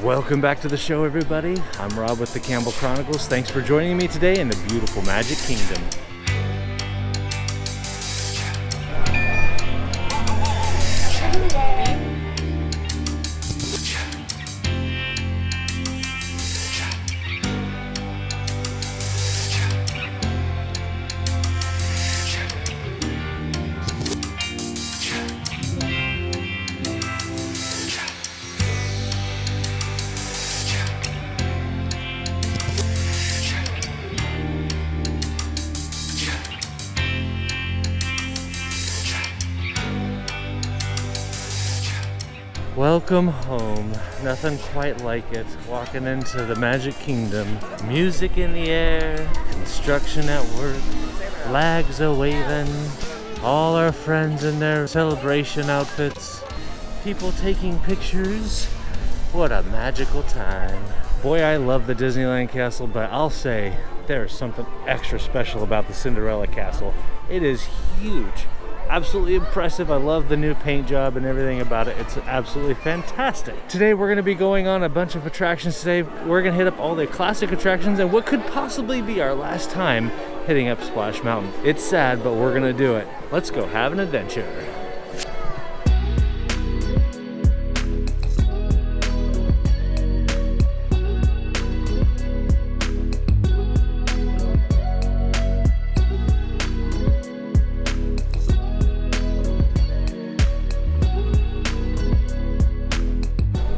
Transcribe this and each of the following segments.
Welcome back to the show, everybody. I'm Rob with the Campbell Chronicles. Thanks for joining me today in the beautiful Magic Kingdom. Welcome home. Nothing quite like it. Walking into the Magic Kingdom. Music in the air, construction at work, flags are waving, all our friends in their celebration outfits, people taking pictures. What a magical time. Boy, I love the Disneyland Castle, but I'll say there's something extra special about the Cinderella Castle. It is huge. Absolutely impressive. I love the new paint job and everything about it. It's absolutely fantastic. Today we're going to be going on a bunch of attractions today. We're going to hit up all the classic attractions and what could possibly be our last time hitting up Splash Mountain. It's sad, but we're going to do it. Let's go have an adventure.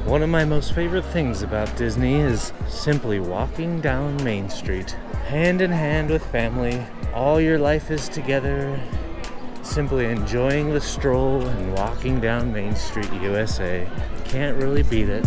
One of my most favorite things about Disney is simply walking down Main Street, hand in hand with family. All your life is together, simply enjoying the stroll and walking down Main Street, USA. Can't really beat it.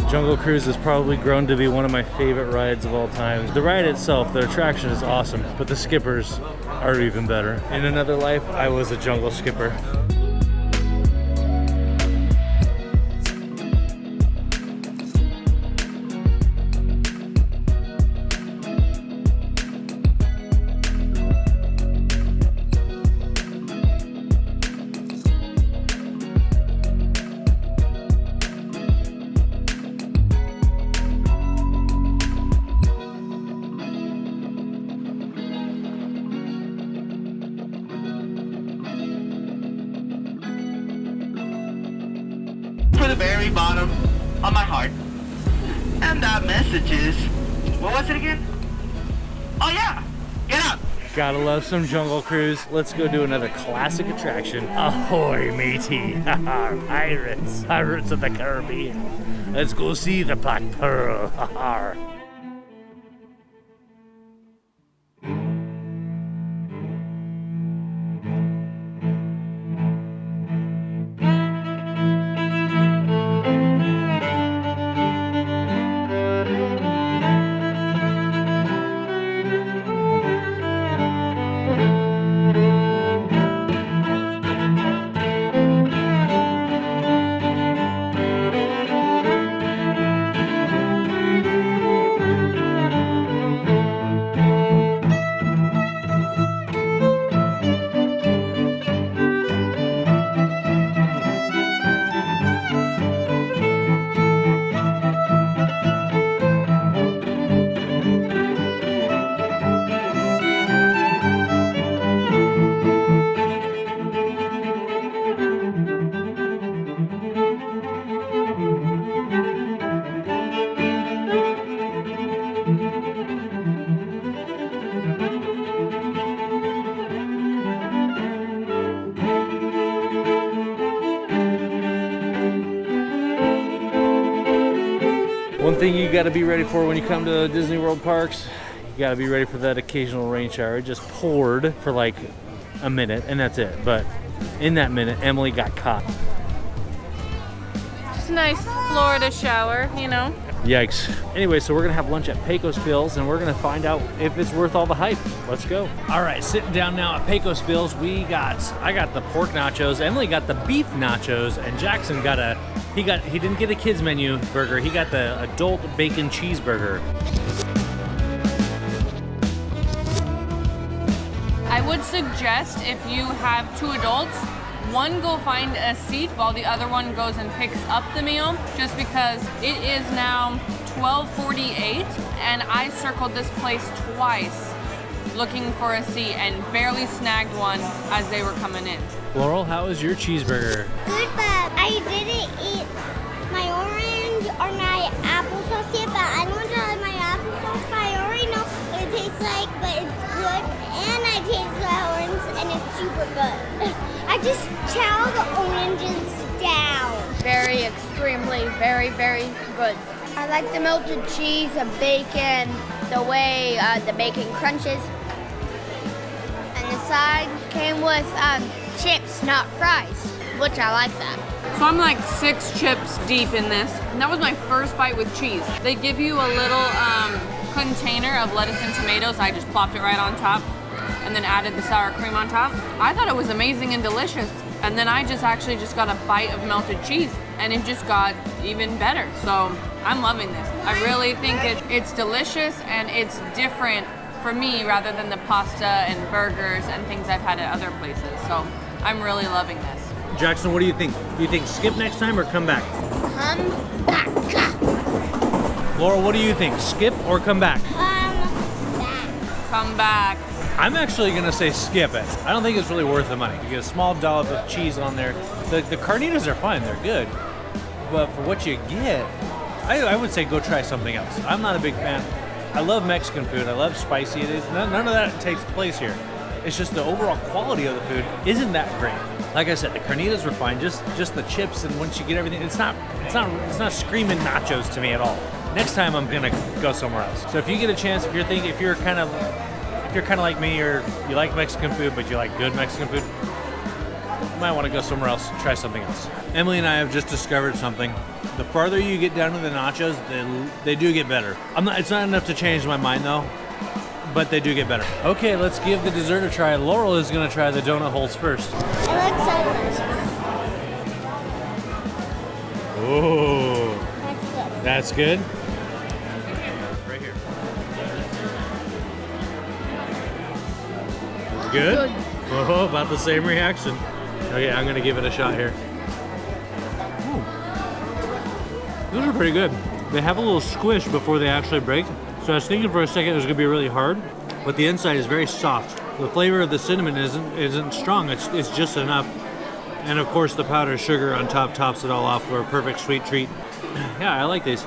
Jungle Cruise has probably grown to be one of my favorite rides of all time. The ride itself, the attraction is awesome, but the skippers are even better. In another life, I was a jungle skipper. The very bottom of my heart. And that message is, what was it again? Oh yeah, get up. Gotta love some Jungle Cruise. Let's go do another classic attraction. Ahoy, matey. Pirates. Pirates of the Caribbean. Let's go see the Black Pearl. One thing you got to be ready for when you come to Disney World parks, you got to be ready for that occasional rain shower. It just poured for like a minute and that's it. But In that minute, Emily got caught. Just a nice Florida shower, you know. Yikes. Anyway, so we're gonna have lunch at Pecos Bill's and we're gonna find out if it's worth all the hype. Let's go. All right, sitting down now at Pecos Bill's. I got the pork nachos, Emily got the beef nachos, and Jackson got he didn't get a kids menu burger, he got the adult bacon cheeseburger. I would suggest if you have 2 adults, one go find a seat while the other one goes and picks up the meal, just because it is now 12:48 and I circled this place twice looking for a seat and barely snagged one as they were coming in. Laurel, how was your cheeseburger? Good, but I didn't eat my orange or my applesauce yet, but I want to try my applesauce, but I already know what it tastes like, but it's good, and I taste the orange, and it's super good. I just chow the oranges down. Very, extremely, very, very good. I like the melted cheese, the bacon, the way the bacon crunches. And the side came with chips, not fries, which I like that. So I'm like 6 chips deep in this. And that was my first bite with cheese. They give you a little container of lettuce and tomatoes. I just plopped it right on top and then added the sour cream on top. I thought it was amazing and delicious. And then I just got a bite of melted cheese and it just got even better. So I'm loving this. I really think it's delicious and it's different for me rather than the pasta and burgers and things I've had at other places. So I'm really loving this. Jackson, what do you think? Do you think skip next time or come back? Come back. Laurel, what do you think? Skip or come back? Come back. I'm actually gonna say skip it. I don't think it's really worth the money. You get a small dollop of cheese on there. The carnitas are fine, they're good. But for what you get, I would say go try something else. I'm not a big fan. I love Mexican food, I love spicy. None of that takes place here. It's just the overall quality of the food isn't that great. Like I said, the carnitas were fine, just the chips, and once you get everything, it's not screaming nachos to me at all. Next time I'm gonna go somewhere else. So if you get a chance, if you're kind of like me, or you like Mexican food but you like good Mexican food, you might want to go somewhere else, try something else. Emily and I have just discovered something. The farther you get down to the nachos, they do get better. It's not enough to change my mind though, but they do get better. Okay, let's give the dessert a try. Laurel is gonna try the donut holes first. It looks so delicious. Oh, That's good. that's good. Right here. Good? Oh, about the same reaction. Okay, I'm gonna give it a shot here. Ooh. Those are pretty good. They have a little squish before they actually break. So I was thinking for a second it was gonna be really hard, but the inside is very soft. The flavor of the cinnamon isn't strong, it's just enough. And of course the powdered sugar on top tops it all off for a perfect sweet treat. Yeah, I like these.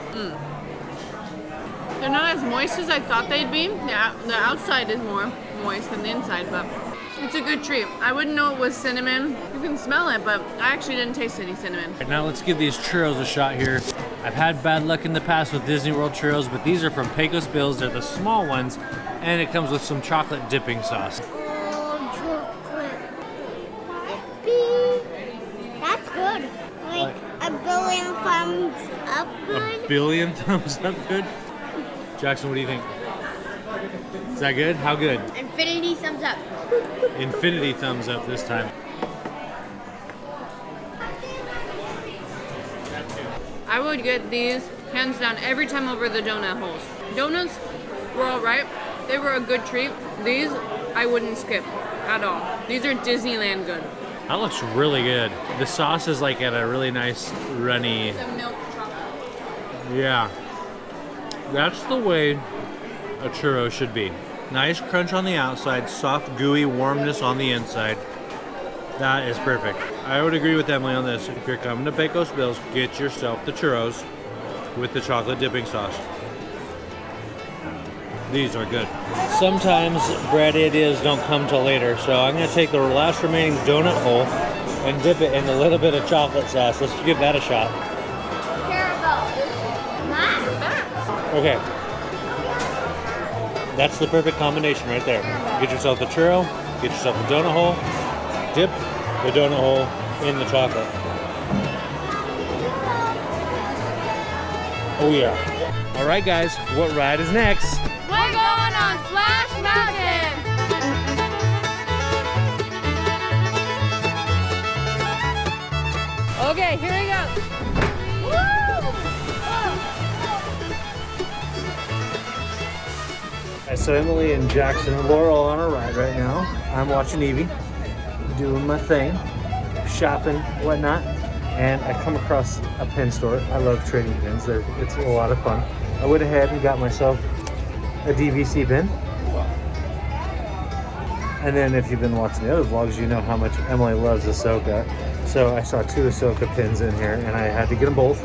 They're not as moist as I thought they'd be. The outside is more moist than the inside, but it's a good treat. I wouldn't know it was cinnamon. You can smell it, but I actually didn't taste any cinnamon. Right, now let's give these churros a shot here. I've had bad luck in the past with Disney World churros, but these are from Pecos Bill's. They're the small ones, and it comes with some chocolate dipping sauce. Oh, chocolate. Beep. That's good. Like a billion thumbs up good. A billion thumbs up good? Jackson, what do you think? Is that good? How good? Infinity thumbs up. Infinity thumbs up this time. I would get these hands down every time over the donut holes. Donuts were all right. They were a good treat. These I wouldn't skip at all. These are Disneyland good. That looks really good. The sauce is like at a really nice runny. The milk chocolate. Yeah. That's the way a churro should be. Nice crunch on the outside, soft, gooey warmness on the inside. That is perfect. I would agree with Emily on this. If you're coming to Pecos Bill's, get yourself the churros with the chocolate dipping sauce. These are good. Sometimes bread ideas don't come till later, so I'm gonna take the last remaining donut hole and dip it in a little bit of chocolate sauce. Let's give that a shot. Okay. That's the perfect combination right there. Get yourself the churro, get yourself the donut hole, dip, the donut hole in the chocolate. Oh yeah. All right, guys, what ride is next? We're going on Splash Mountain. Okay, here we go. So Emily and Jackson and Laurel are on a ride right now. I'm watching Evie, doing my thing, shopping, whatnot, and I come across a pin store. I love trading pins. It's a lot of fun. I went ahead and got myself a DVC pin. And then if you've been watching the other vlogs, you know how much Emily loves Ahsoka. So I saw 2 Ahsoka pins in here, and I had to get them both.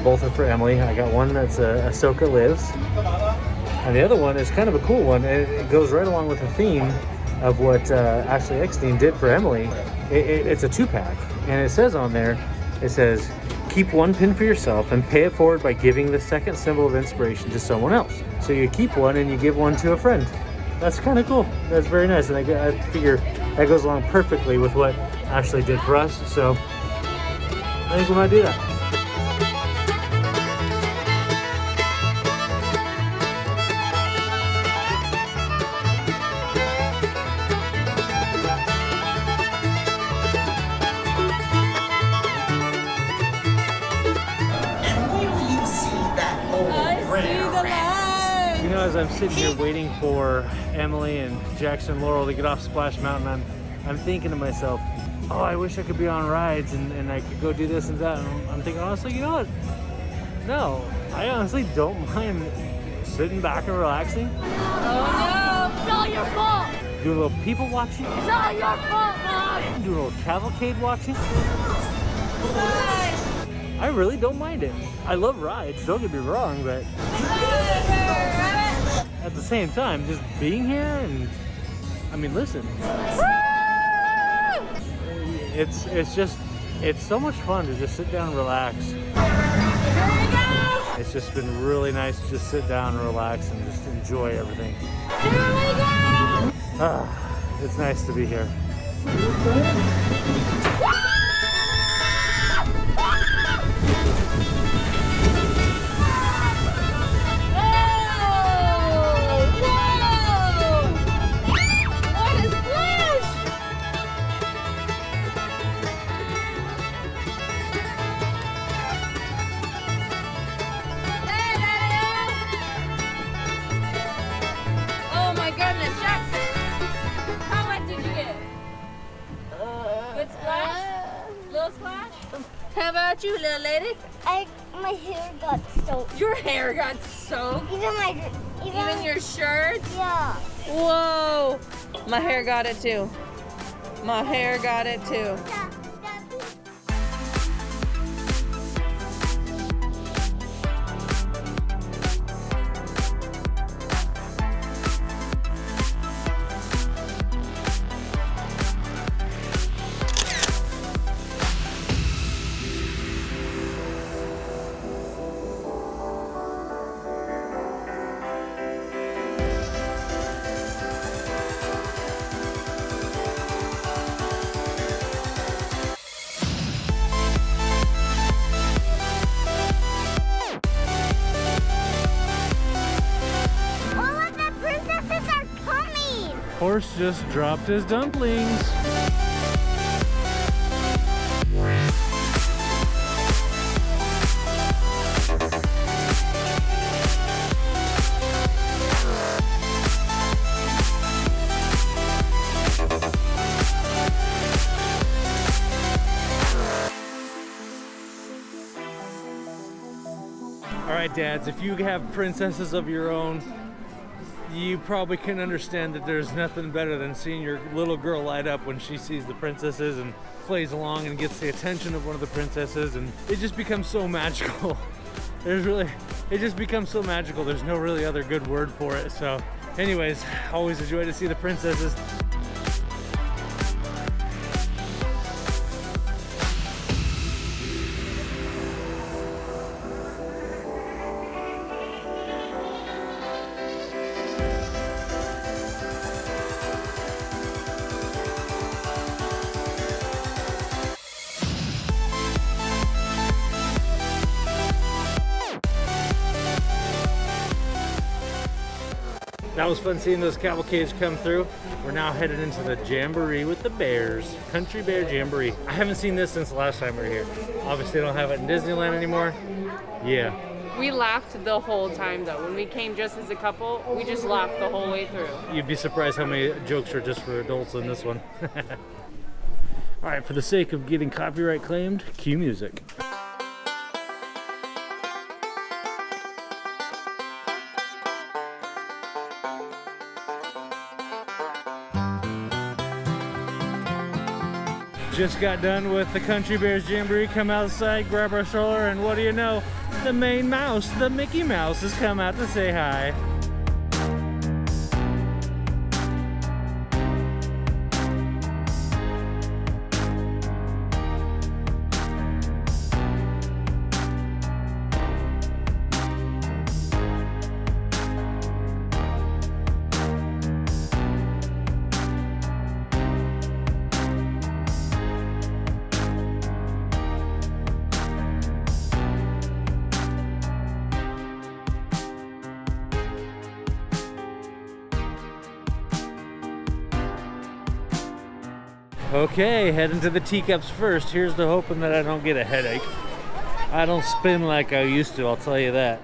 Both are for Emily. I got one that's Ahsoka Lives. And the other one is kind of a cool one. It goes right along with the theme of what Ashley Eckstein did for Emily. It's a 2-pack. And it says on there, it says, keep 1 pin for yourself and pay it forward by giving the second symbol of inspiration to someone else. So you keep 1 and you give 1 to a friend. That's kind of cool. That's very nice. And I figure that goes along perfectly with what Ashley did for us. So I think we might do that. As I'm sitting here waiting for Emily and Jackson and Laurel to get off Splash Mountain, I'm thinking to myself, oh, I wish I could be on rides and I could go do this and that. And I'm thinking, honestly, you know what? No, I honestly don't mind sitting back and relaxing. Oh no, it's all your fault. Doing a little people watching. It's all your fault, Mom. Doing a little cavalcade watching. I really don't mind it. I love rides, don't get me wrong, but at the same time, just being here and, I mean, listen. It's so much fun to just sit down and relax. It's just been really nice to just sit down and relax and just enjoy everything. It's nice to be here. How about you, little lady? My hair got soaked. Your hair got soaked? Even your shirt? Yeah. Whoa! My hair got it too. My hair got it too. Horse just dropped his dumplings. All right, dads, if you have princesses of your own, you probably can understand that there's nothing better than seeing your little girl light up when she sees the princesses and plays along and gets the attention of one of the princesses, and it just becomes so magical. It just becomes so magical. There's no really other good word for it. So anyways, always a joy to see the princesses. That was fun seeing those cavalcades come through. We're now headed into the Jamboree with the Bears. Country Bear Jamboree. I haven't seen this since the last time we were here. Obviously, they don't have it in Disneyland anymore. Yeah. We laughed the whole time though. When we came just as a couple, we just laughed the whole way through. You'd be surprised how many jokes are just for adults in this one. All right, for the sake of getting copyright claimed, cue music. Just got done with the Country Bears Jamboree. Come outside, grab our stroller, and what do you know? The main mouse, the Mickey Mouse, has come out to say hi. Okay, heading to the teacups first. Here's to hoping that I don't get a headache. I don't spin like I used to, I'll tell you that.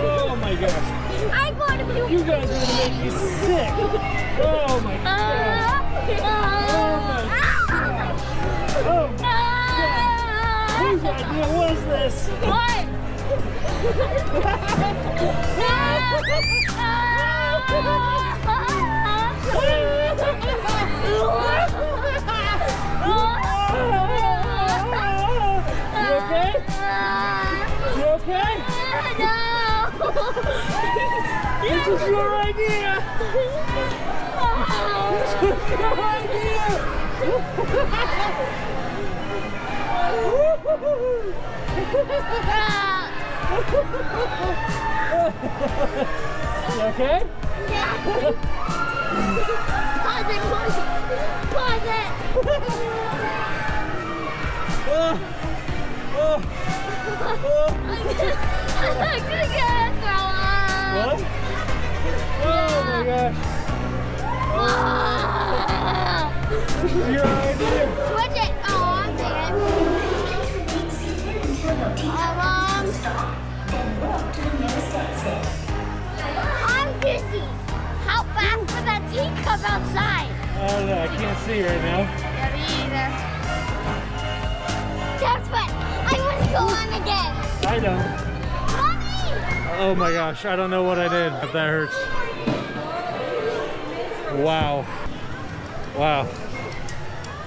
Oh my gosh. I'm going to puke. You guys are gonna make me sick. Oh my gosh. Oh my gosh. Whose idea was this? What? You okay? You okay? No. This was your idea! This was your idea! You okay? Pause it, pause it. Pause it. I'm gonna throw up. What? Oh my gosh! This is your idea! Switch it. Oh, I'm taking I'm dizzy. How fast would that teacup outside? I don't know, I can't see right now. Yeah, me either. That's what. I want to go on again. I don't. Mommy! Oh my gosh, I don't know what I did, but that hurts. Wow. Wow.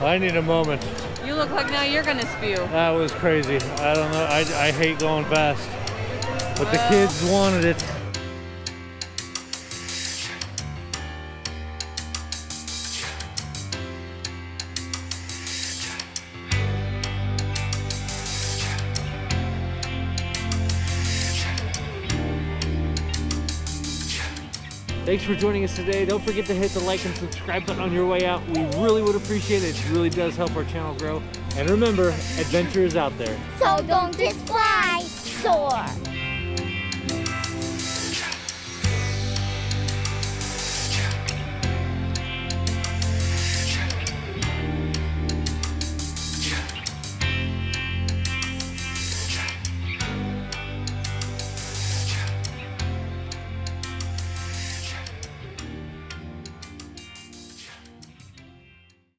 I need a moment. You look like now you're gonna spew. That was crazy. I don't know, I hate going fast. But the kids wanted it. Thanks for joining us today. Don't forget to hit the like and subscribe button on your way out. We really would appreciate it. It really does help our channel grow. And remember, adventure is out there. So don't just fly, soar.